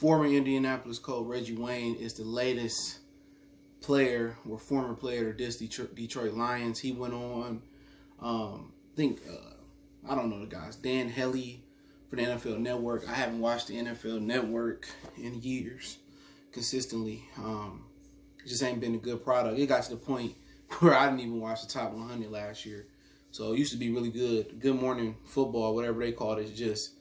Former Indianapolis Colt Reggie Wayne is the latest player or former player of this Detroit Lions. He went on, I don't know the guys, Dan Hellie for the NFL Network. I haven't watched the NFL Network in years consistently. It just ain't been a good product. It got to the point where I didn't even watch the top 100 last year. So it used to be really good. Good Morning Football, whatever they call it, it's just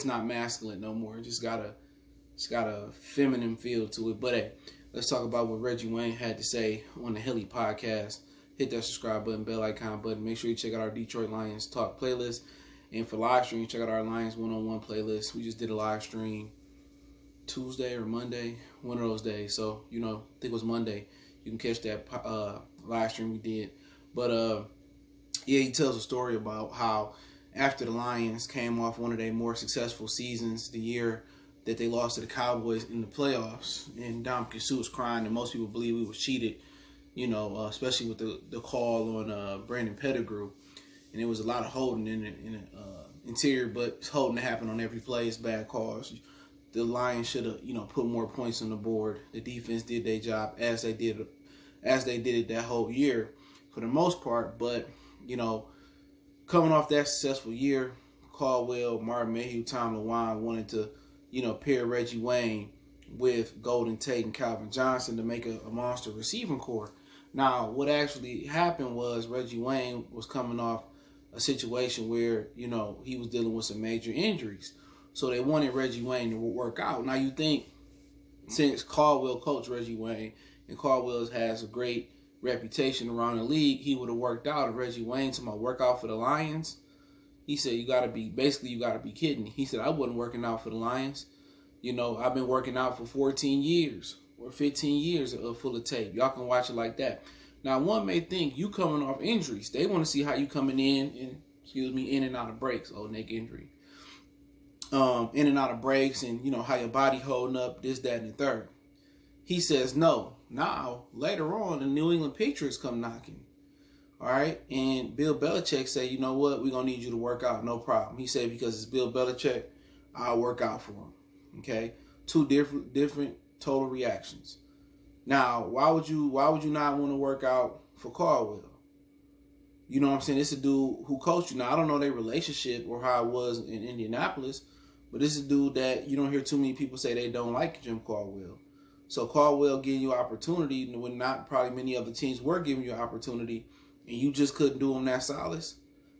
not masculine no more. It's got a feminine feel to it. But hey, let's talk about what Reggie Wayne had to say on the Hellie podcast. Hit that subscribe button, bell icon button. Make sure you check out our Detroit Lions Talk playlist. And for live stream, check out our Lions one-on-one playlist. We just did a live stream Tuesday or Monday, one of those days. So, I think it was Monday. You can catch that live stream we did. But, he tells a story about how after the Lions came off one of their more successful seasons, the year that they lost to the Cowboys in the playoffs, and Dominic Sue was crying, and most people believe we was cheated, especially with the call on Brandon Pettigrew. And there was a lot of holding in the interior, but holding to happen on every play is bad calls. The Lions should have, put more points on the board. The defense did their job as they did it that whole year for the most part. But, coming off that successful year, Caldwell, Martin Mayhew, Tom LeWine wanted to, pair Reggie Wayne with Golden Tate and Calvin Johnson to make a monster receiving core. Now, what actually happened was Reggie Wayne was coming off a situation where, he was dealing with some major injuries. So they wanted Reggie Wayne to work out. Now, you think since Caldwell coached Reggie Wayne and Caldwell has a great reputation around the league, he would have worked out. And Reggie Wayne told him, work out for the Lions. He said, you got to be kidding me. He said, I wasn't working out for the Lions. I've been working out for 14 years or 15 years full of tape. Y'all can watch it like that. Now, one may think you coming off injuries. They want to see how you coming in and out of breaks. Oh, neck injury. In and out of breaks and, how your body holding up, this, that, and the third. He says, no. Now, later on, the New England Patriots come knocking. All right? And Bill Belichick say, you know what? We're going to need you to work out. No problem. He said, because it's Bill Belichick, I'll work out for him. Okay? Two different total reactions. Now, why would you not want to work out for Caldwell? You know what I'm saying? This is a dude who coached you. Now, I don't know their relationship or how it was in Indianapolis, but this is a dude that you don't hear too many people say they don't like Jim Caldwell. So Caldwell giving you opportunity when not probably many other teams were giving you opportunity, and you just couldn't do them that solace.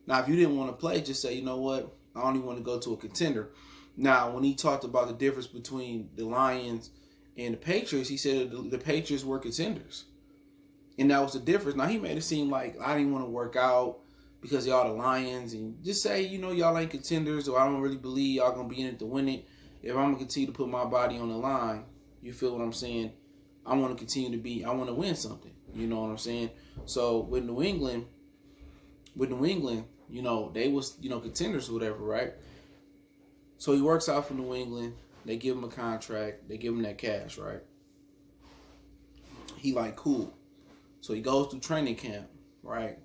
Now, if you didn't want to play, just say, you know what? I only want to go to a contender. Now, when he talked about the difference between the Lions and the Patriots, he said the Patriots were contenders. And that was the difference. Now, he made it seem like I didn't want to work out because y'all the Lions. And just say, y'all ain't contenders, or I don't really believe y'all going to be in it to win it. If I'm going to continue to put my body on the line, you feel what I'm saying? I want to continue I want to win something. You know what I'm saying? So with New England, they was, contenders or whatever, right? So he works out for New England. They give him a contract. They give him that cash, right? He like, cool. So he goes through training camp, right?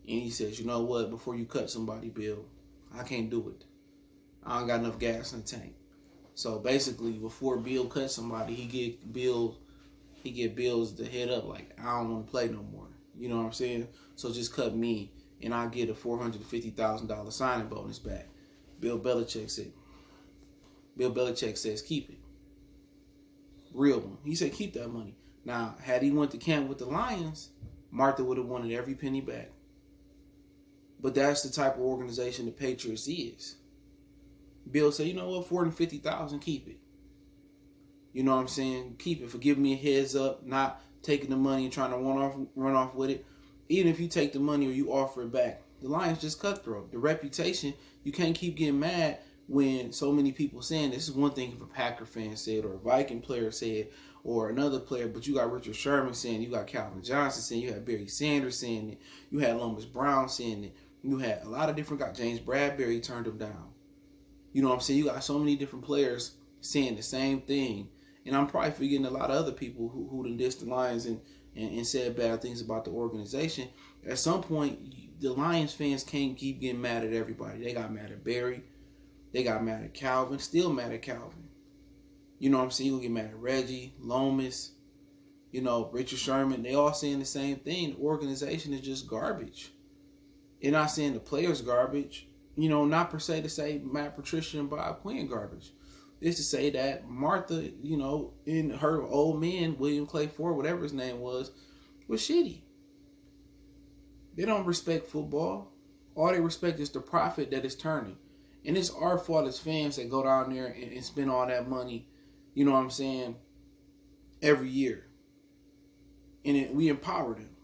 And he says, you know what? Before you cut somebody, Bill, I can't do it. I don't got enough gas in the tank. So basically, before Bill cuts somebody, he get Bills to head up like, I don't want to play no more. You know what I'm saying? So just cut me, and I'll get a $450,000 signing bonus back. Bill Belichick says, keep it. Real one. He said, keep that money. Now, had he went to camp with the Lions, Martha would have wanted every penny back. But that's the type of organization the Patriots is. Bill said, you know what, $450,000, keep it. You know what I'm saying? Keep it for giving me a heads up, not taking the money and trying to run off with it. Even if you take the money or you offer it back, the Lions just cutthroat. The reputation, you can't keep getting mad when so many people saying this is one thing if a Packer fan said or a Viking player said or another player, but you got Richard Sherman saying, you got Calvin Johnson saying, you had Barry Sanders saying it, you had Lomas Brown saying it, you had a lot of different guys. James Bradbury turned him down. You know what I'm saying? You got so many different players saying the same thing. And I'm probably forgetting a lot of other people who done dissed the Lions and said bad things about the organization. At some point, the Lions fans can't keep getting mad at everybody. They got mad at Barry. They got mad at Calvin. Still mad at Calvin. You know what I'm saying? You gonna get mad at Reggie, Lomas, Richard Sherman. They all saying the same thing. The organization is just garbage. They're not saying the players garbage. Not per se to say Matt Patricia and Bob Quinn garbage. It's to say that Martha, and her old man, William Clay Ford, whatever his name was shitty. They don't respect football. All they respect is the profit that is turning. And it's our fault as fans that go down there and spend all that money, you know what I'm saying, every year. And we empower them.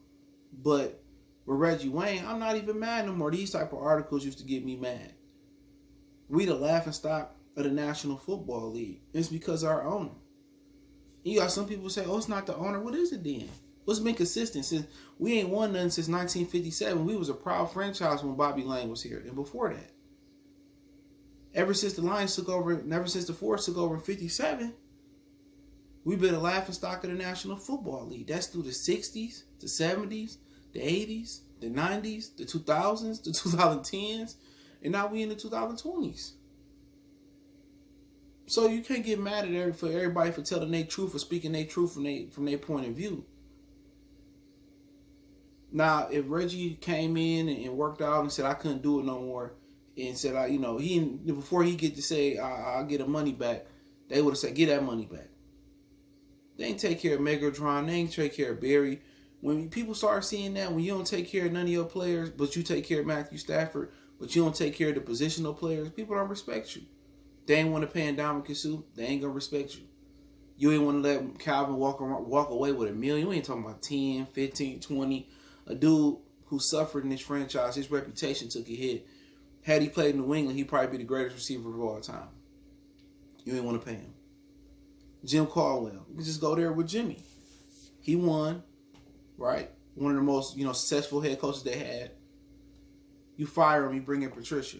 But with Reggie Wayne, I'm not even mad no more. These type of articles used to get me mad. We the laughingstock of the National Football League. It's because of our owner. You got some people say, oh, it's not the owner. What is it then? What's been consistent since we ain't won nothing since 1957? We was a proud franchise when Bobby Lane was here, and before that, ever since the Lions took over, and ever since the Force took over in '57, we've been a laughingstock of the National Football League. That's through the '60s, the '70s, the '80s, the '90s, the 2000s, the 2010s, and now we in the 2020s. So you can't get mad at everybody for telling their truth or speaking their truth from their point of view. Now, if Reggie came in and worked out and said I couldn't do it no more, and said before he get to say I'll get the money back, they would have said get that money back. They ain't take care of Megatron. They ain't take care of Barry. When people start seeing that, when you don't take care of none of your players, but you take care of Matthew Stafford, but you don't take care of the positional players, people don't respect you. They ain't want to pay Ndamukong Suh. They ain't gonna respect you. You ain't want to let Calvin walk away with $1 million. We ain't talking about 10, 15, 20. A dude who suffered in this franchise, his reputation took a hit. Had he played in New England, he'd probably be the greatest receiver of all time. You ain't want to pay him. Jim Caldwell. You just go there with Jimmy. He won, right? One of the most, successful head coaches they had. You fire him, you bring in Patricia.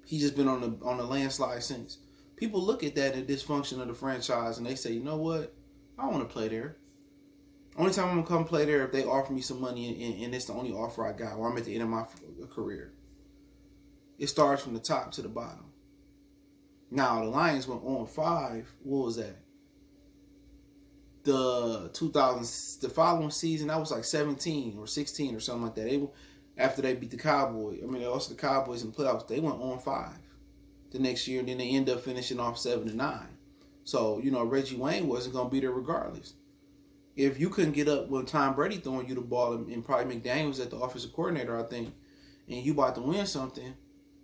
He's just been on the landslide since. People look at that and the dysfunction of the franchise and they say, you know what? I don't want to play there. Only time I'm going to come play there if they offer me some money and it's the only offer I got, or I'm at the end of my career. It starts from the top to the bottom. Now, the Lions went on 5. What was that? The following season, that was like 17 or 16 or something like that. After they beat the Cowboys, they lost the Cowboys in the playoffs, they went on 5 the next year, and then they ended up finishing off 7-9. So, Reggie Wayne wasn't going to be there regardless. If you couldn't get up when Tom Brady throwing you the ball and probably McDaniel was at the offensive coordinator, I think, and you about to win something,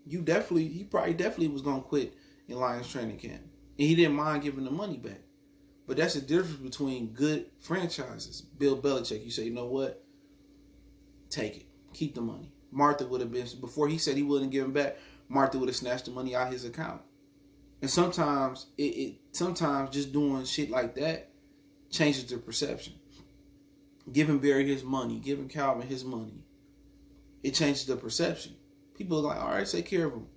he probably definitely was going to quit in Lions training camp. And he didn't mind giving the money back. But that's the difference between good franchises. Bill Belichick, you say, you know what? Take it. Keep the money. Martha would have been, before he said he wouldn't give him back, Martha would have snatched the money out of his account. And sometimes, sometimes just doing shit like that changes the perception. Giving Barry his money, giving Calvin his money, it changes the perception. People are like, all right, take care of them.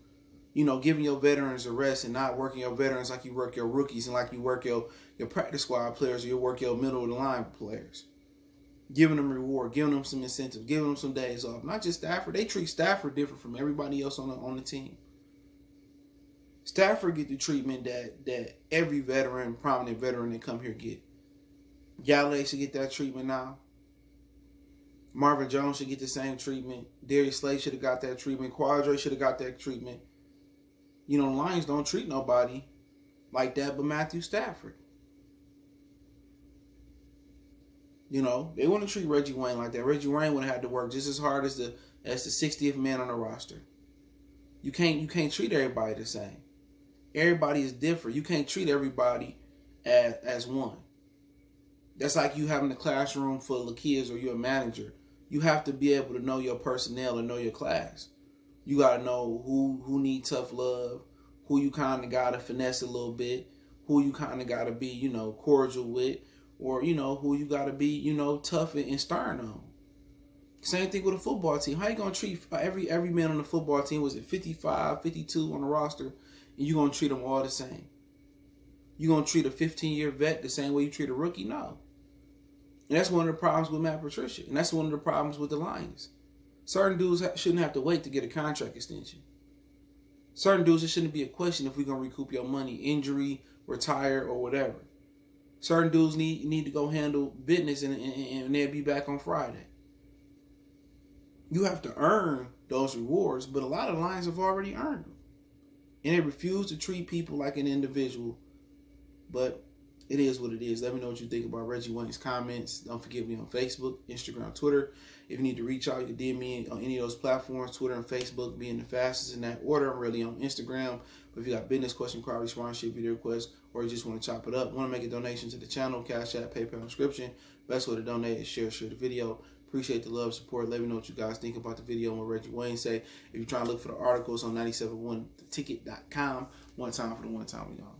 Giving your veterans a rest and not working your veterans like you work your rookies and like you work your practice squad players or you work your middle of the line players. Giving them reward, giving them some incentive, giving them some days off. Not just Stafford. They treat Stafford different from everybody else on the team. Stafford get the treatment that every prominent veteran that come here get. Galley should get that treatment now. Marvin Jones should get the same treatment. Darius Slay should have got that treatment. Quadre should have got that treatment. The Lions don't treat nobody like that but Matthew Stafford. They want to treat Reggie Wayne like that. Reggie Wayne would have had to work just as hard as the 60th man on the roster. You can't treat everybody the same. Everybody is different. You can't treat everybody as one. That's like you having a classroom full of kids or you're a manager. You have to be able to know your personnel and know your class. You got to know who need tough love, who you kind of got to finesse a little bit, who you kind of got to be, cordial with, or, who you got to be, tough and stern on. Same thing with a football team. How you going to treat every man on the football team? Was it 55, 52 on the roster? And you going to treat them all the same? You going to treat a 15-year vet the same way you treat a rookie? No. And that's one of the problems with Matt Patricia. And that's one of the problems with the Lions. Certain dudes shouldn't have to wait to get a contract extension. Certain dudes, it shouldn't be a question if we're going to recoup your money. Injury, retire or whatever. Certain dudes need to go handle business and they'll be back on Friday. You have to earn those rewards, but a lot of Lions have already earned them. And they refuse to treat people like an individual. But it is what it is. Let me know what you think about Reggie Wayne's comments. Don't forget me on Facebook, Instagram, Twitter. If you need to reach out, you can DM me on any of those platforms, Twitter and Facebook being the fastest in that order. I'm really on Instagram. But if you got business question, query, sponsorship, video requests, or you just want to chop it up, want to make a donation to the channel, Cash App, PayPal, description. Best way to donate is share the video. Appreciate the love, support. Let me know what you guys think about the video and what Reggie Wayne say. If you're trying to look for the articles on 971theticket.com, one time for the one time, y'all.